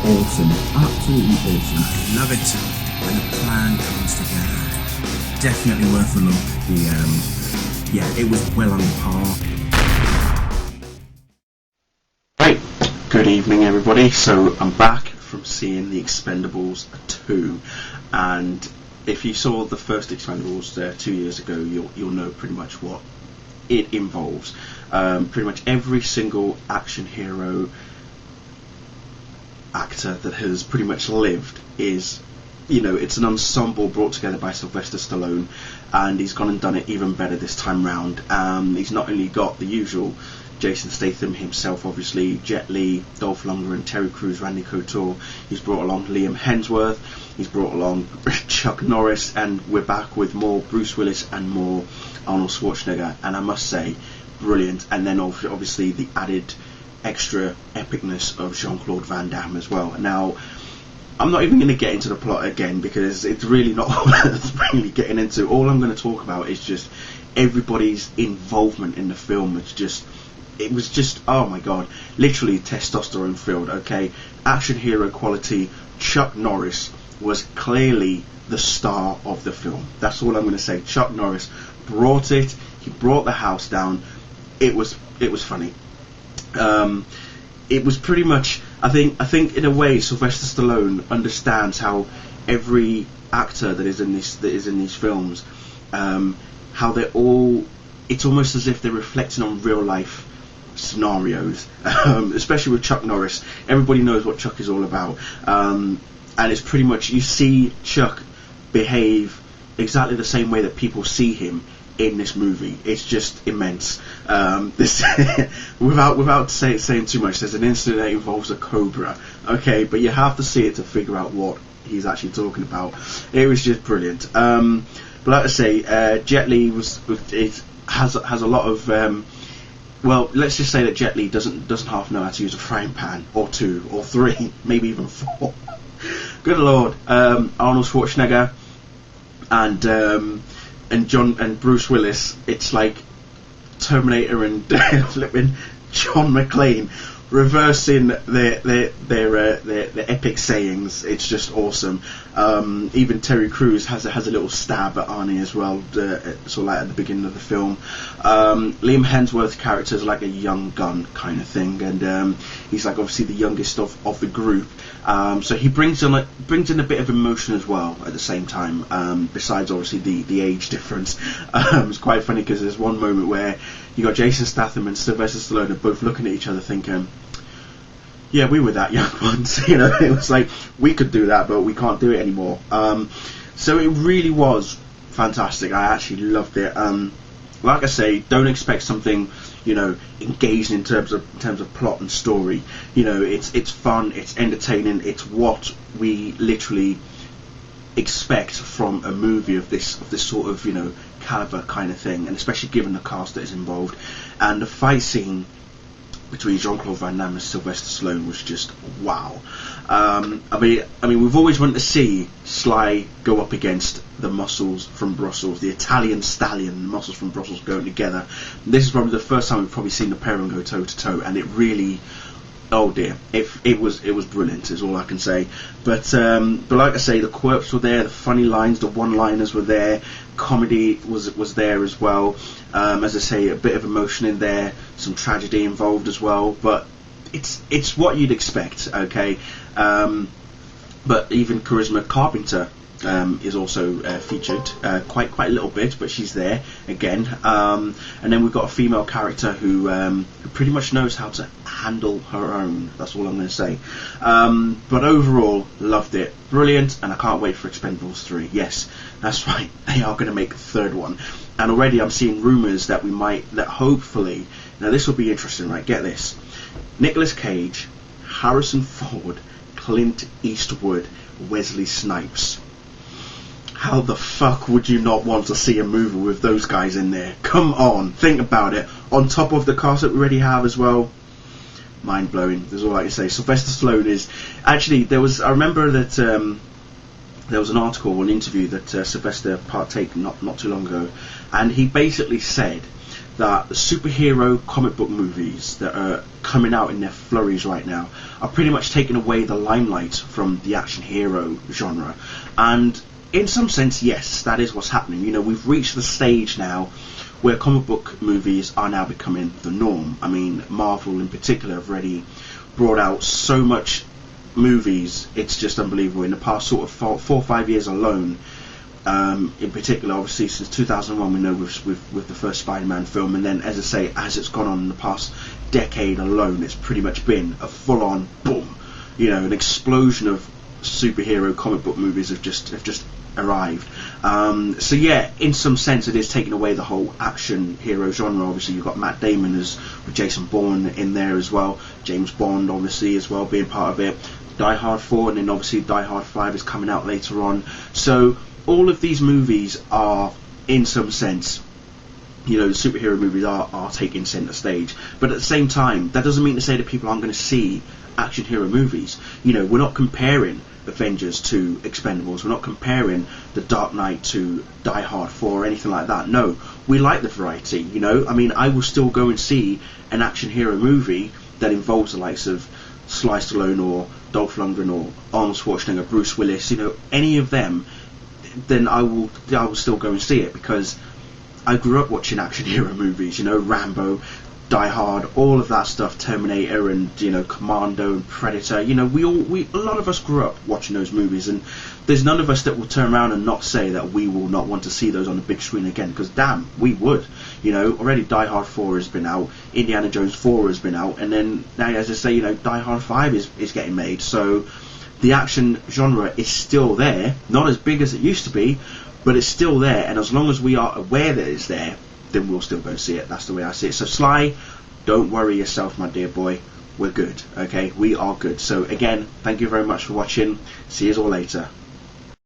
awesome, absolutely awesome. Love it when a plan comes together. Definitely worth a look. It was well on par. Right, good evening everybody. So I'm back from seeing the Expendables 2, and if you saw the first Expendables 2 years ago, you'll know pretty much what it involves. Pretty much every single action hero actor that has pretty much lived is, it's an ensemble brought together by Sylvester Stallone, and he's gone and done it even better this time round. He's not only got the usual Jason Statham himself, obviously, Jet Li, Dolph Lundgren, Terry Crews, Randy Couture. He's brought along Liam Hemsworth. He's brought along Chuck Norris, and we're back with more Bruce Willis and more Arnold Schwarzenegger. And I must say, brilliant. And then obviously the added extra epicness of Jean-Claude Van Damme as well. Now, I'm not even going to get into the plot again because it's really not worth really getting into. All I'm going to talk about is just everybody's involvement in the film. It was just, oh my god, literally testosterone filled, okay? Action hero quality. Chuck Norris was clearly the star of the film. That's all I'm going to say. Chuck Norris brought it. He brought the house down. It was funny. It was pretty much, I think in a way Sylvester Stallone understands how every actor that is in these films, how they're all, it's almost as if they're reflecting on real life scenarios, especially with Chuck Norris. Everybody knows what Chuck is all about, and it's pretty much, you see Chuck behave exactly the same way that people see him in this movie. It's just immense. This without saying too much, there's an incident that involves a cobra, okay, but you have to see it to figure out what he's actually talking about. It was just brilliant. But like I say, Jet Li has a lot of well, let's just say that Jet Li doesn't half know how to use a frying pan, or two, or three, maybe even four. Good lord. Arnold Schwarzenegger and Bruce Willis, it's like Terminator and flipping John McClane reversing their epic sayings. It's just awesome. Even Terry Crews has a little stab at Arnie as well, sort of like at the beginning of the film. Liam Hemsworth's character is like a young gun kind of thing, and he's like obviously the youngest of the group. So he brings in a bit of emotion as well at the same time. Besides obviously the age difference, it's quite funny because there's one moment where you got Jason Statham and Sylvester Stallone are both looking at each other thinking, yeah, we were that young once. It was like, we could do that, but we can't do it anymore. So it really was fantastic. I actually loved it. Like I say, don't expect something, engaging in terms of plot and story. It's fun, it's entertaining, it's what we literally expect from a movie of this sort of caliber kind of thing, and especially given the cast that is involved. And the fight scene between Jean-Claude Van Damme and Sylvester Stallone was just wow. I mean, we've always wanted to see Sly go up against the Muscles from Brussels, the Italian stallion, the Muscles from Brussels going together. This is probably the first time we've probably seen the pair of them go toe to toe, and it really, oh dear, it was brilliant, is all I can say. But like I say, the quirks were there, the funny lines, the one-liners were there, comedy was there as well. As I say, a bit of emotion in there, some tragedy involved as well, but it's what you'd expect, okay. But even Charisma Carpenter is also featured quite a little bit, but she's there again. And then we've got a female character who pretty much knows how to handle her own. That's all I'm going to say. But overall, loved it, brilliant, and I can't wait for Expendables 3. Yes, that's right, they are going to make a third one, and already I'm seeing rumours that hopefully, now this will be interesting, right? Get this: Nicolas Cage, Harrison Ford, Clint Eastwood, Wesley Snipes. How the fuck would you not want to see a movie with those guys in there? Come on, think about it. On top of the cast that we already have as well. Mind blowing. That's all I can say. Sylvester Stallone is actually, I remember that there was an article or an interview that Sylvester partaked not too long ago, and he basically said that the superhero comic book movies that are coming out in their flurries right now are pretty much taking away the limelight from the action hero genre. And in some sense, yes, that is what's happening. You know, we've reached the stage now where comic book movies are now becoming the norm. I mean, Marvel in particular have already brought out so much movies, it's just unbelievable. In the past sort of 4 or 5 years alone, in particular, obviously since 2001, we know with the first Spider-Man film, and then, as I say, as it's gone on in the past decade alone, it's pretty much been a full-on boom, you know, an explosion of superhero comic book movies have just arrived. So yeah, in some sense, it is taking away the whole action hero genre. Obviously, you've got Matt Damon with Jason Bourne in there as well, James Bond obviously as well being part of it, Die Hard 4, and then obviously Die Hard 5 is coming out later on. So all of these movies are, in some sense, you know, the superhero movies are taking centre stage. But at the same time, that doesn't mean to say that people aren't going to see action hero movies. You know, we're not comparing Avengers to Expendables. We're not comparing The Dark Knight to Die Hard 4 or anything like that. No, we like the variety, you know. I mean, I will still go and see an action hero movie that involves the likes of Sly Stallone or Dolph Lundgren or Arnold Schwarzenegger, Bruce Willis, you know, any of them, then I will still go and see it, because I grew up watching action hero movies, you know, Rambo, Die Hard, all of that stuff, Terminator, and, you know, Commando and Predator. You know, a lot of us grew up watching those movies, and there's none of us that will turn around and not say that we will not want to see those on the big screen again, because damn, we would. You know, already Die Hard 4 has been out, Indiana Jones 4 has been out, and then now, as I say, you know, Die Hard 5 is getting made. So the action genre is still there, not as big as it used to be, but it's still there, and as long as we are aware that it's there, then we'll still go see it. That's the way I see it. So Sly, don't worry yourself, my dear boy, we're good, okay? We are good. So again, thank you very much for watching. See you all later.